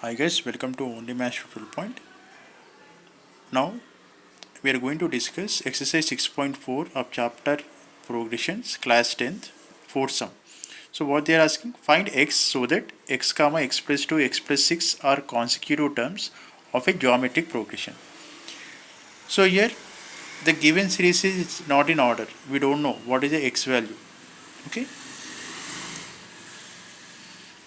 Hi guys, welcome to Only Math Tutorial Point. Now we are going to discuss exercise 6.4 of chapter progressions, class 10th, fourth sum. So what they are asking, find x so that x comma x plus 2 x plus 6 are consecutive terms of a geometric progression. So here the given series is not in order. We don't know what is the x value. Okay,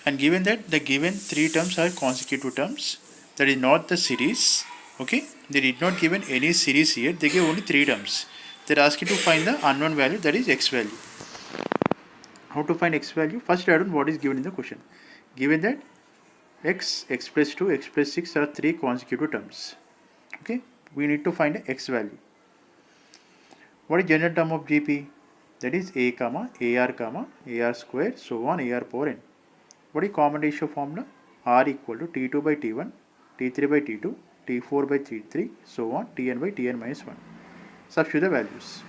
and given that the given three terms are consecutive terms, that is not the series. Okay, they did not given any series here, they gave only three terms. They're asking to find the unknown value, that is x value. How to find x value? First write down what is given in the question. Given that x plus 2 x plus 6 are three consecutive terms. Okay, we need to find the x value. What is general term of GP? That is a comma ar square so on ar power n. What is common ratio formula? R equal to T2 by T1, T3 by T2, T4 by T3, so on, Tn by Tn minus 1. Substitute the values.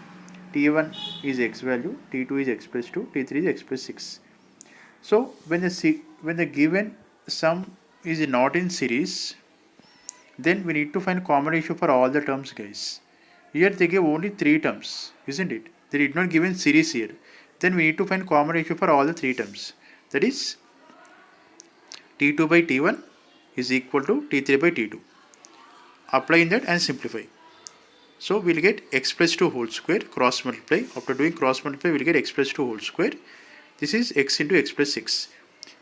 T1 is x value, T2 is x plus 2, T3 is x plus 6. So when the given sum is not in series, then we need to find common ratio for all the terms, guys. Here they give only three terms, isn't it? They did not give in series here. Then we need to find common ratio for all the three terms. That is T2 by T1 is equal to T3 by T2. Apply in that and simplify. So we'll get x plus 2 whole square, cross multiply. After doing cross multiply, we'll get x plus 2 whole square. This is x into x plus 6.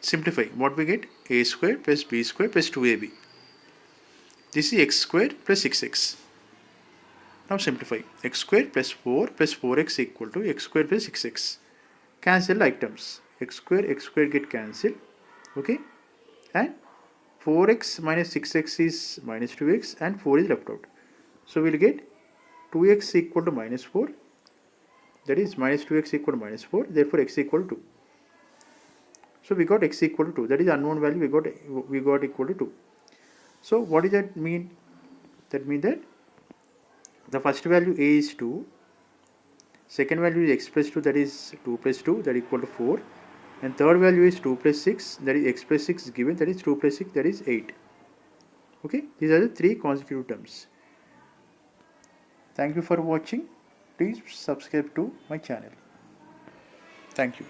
Simplify. What we get? A square plus b square plus 2ab. This is x square plus 6x. Now simplify. X square plus 4 plus 4x equal to x square plus 6x. Cancel like terms. X square get cancelled. Okay. And 4x minus 6x is minus 2x and 4 is left out. So we'll get 2x equal to minus 4. That is minus 2x equal to minus 4. Therefore x equal to 2. So we got x equal to 2. That is unknown value we got equal to 2. So what does that mean? That means that the first value a is 2. Second value is x plus 2, that is 2 plus 2, that is equal to 4. And third value is 2 plus 6, that is x plus 6 given, that is 2 plus 6, that is 8. Okay, these are the three consecutive terms. Thank you for watching. Please subscribe to my channel. Thank you.